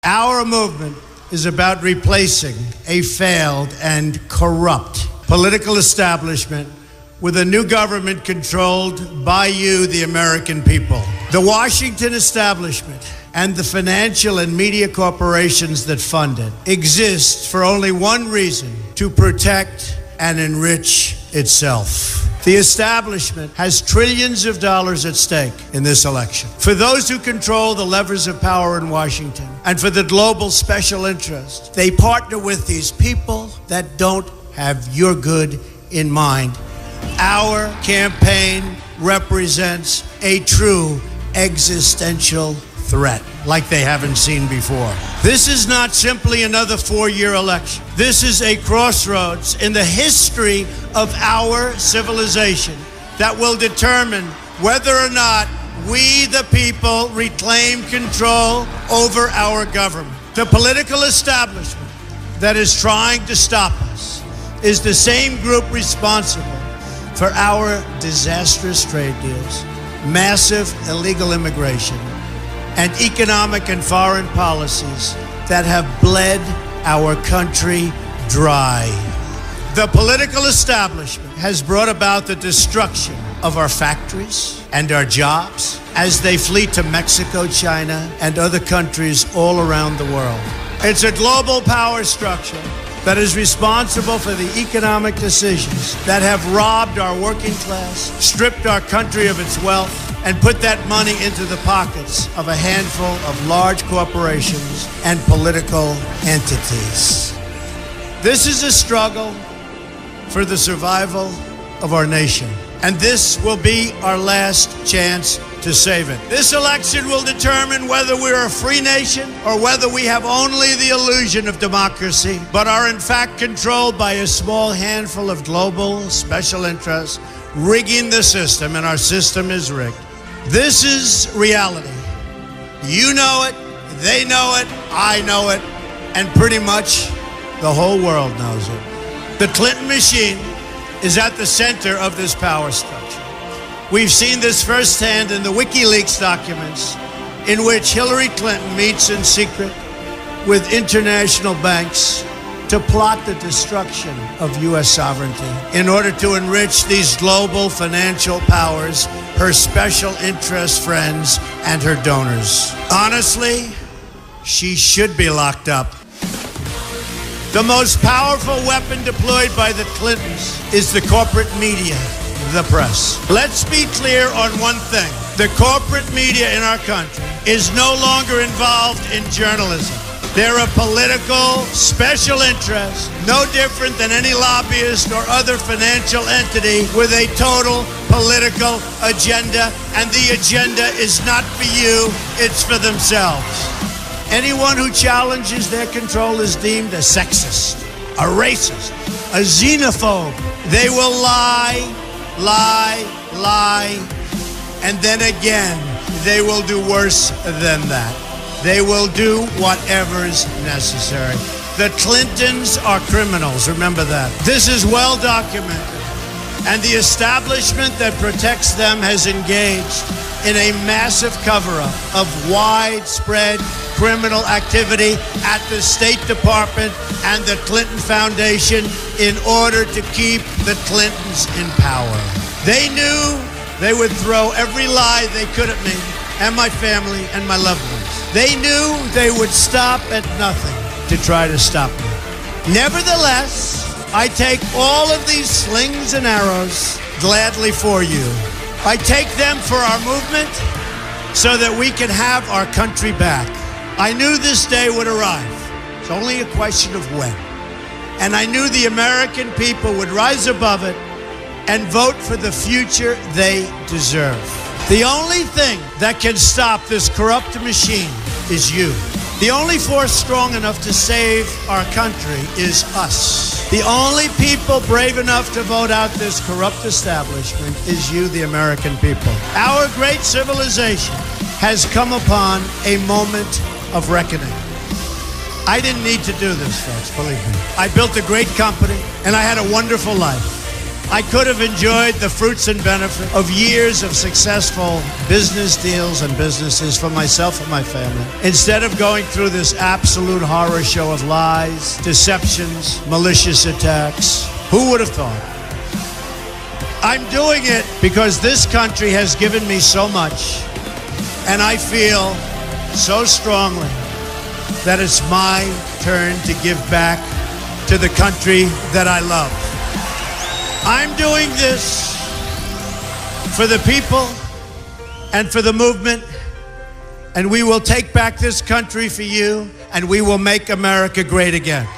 Our movement is about replacing a failed and corrupt political establishment with a new government controlled by you, the American people. The Washington establishment and the financial and media corporations that fund it exist for only one reason: to protect and enrich itself. The establishment has trillions of dollars at stake in this election. For those who control the levers of power in Washington and for the global special interest, they partner with these people that don't have your good in mind. Our campaign represents a true existential threat like they haven't seen before. This is not simply another four-year election. This is a crossroads in the history of our civilization that will determine whether or not we, the people, reclaim control over our government. The political establishment that is trying to stop us is the same group responsible for our disastrous trade deals, massive illegal immigration, and economic and foreign policies that have bled our country dry. The political establishment has brought about the destruction of our factories and our jobs as they flee to Mexico, China, and other countries all around the world. It's a global power structure that is responsible for the economic decisions that have robbed our working class, stripped our country of its wealth, and put that money into the pockets of a handful of large corporations and political entities. This is a struggle for the survival of our nation, and this will be our last chance to save it. This election will determine whether we're a free nation or whether we have only the illusion of democracy, but are in fact controlled by a small handful of global special interests rigging the system, and our system is rigged. This is reality. You know it, they know it, I know it, and pretty much the whole world knows it. The Clinton machine is at the center of this power structure. We've seen this firsthand in the WikiLeaks documents, in which Hillary Clinton meets in secret with international banks to plot the destruction of U.S. sovereignty in order to enrich these global financial powers, her special interest friends, and her donors. Honestly, she should be locked up. The most powerful weapon deployed by the Clintons is the corporate media, the press. Let's be clear on one thing. The corporate media in our country is no longer involved in journalism. They're a political special interest, no different than any lobbyist or other financial entity with a total political agenda, and the agenda is not for you, it's for themselves. Anyone who challenges their control is deemed a sexist, a racist, a xenophobe. They will lie, and then again, they will do worse than that. They will do whatever's necessary. The Clintons are criminals, remember that. This is well documented, and the establishment that protects them has engaged in a massive cover-up of widespread criminal activity at the State Department and the Clinton Foundation in order to keep the Clintons in power. They knew they would throw every lie they could at me and my family and my loved ones. They knew they would stop at nothing to try to stop me. Nevertheless, I take all of these slings and arrows gladly for you. I take them for our movement so that we can have our country back. I knew this day would arrive. It's only a question of when. And I knew the American people would rise above it and vote for the future they deserve. The only thing that can stop this corrupt machine is you. The only force strong enough to save our country is us. The only people brave enough to vote out this corrupt establishment is you, the American people. Our great civilization has come upon a moment of reckoning. I didn't need to do this, folks, believe me. I built a great company, and I had a wonderful life. I could have enjoyed the fruits and benefit of years of successful business deals and businesses for myself and my family, instead of going through this absolute horror show of lies, deceptions, malicious attacks. Who would have thought? I'm doing it because this country has given me so much, and I feel so strongly that it's my turn to give back to the country that I love. I'm doing this for the people and for the movement, and we will take back this country for you, and we will make America great again.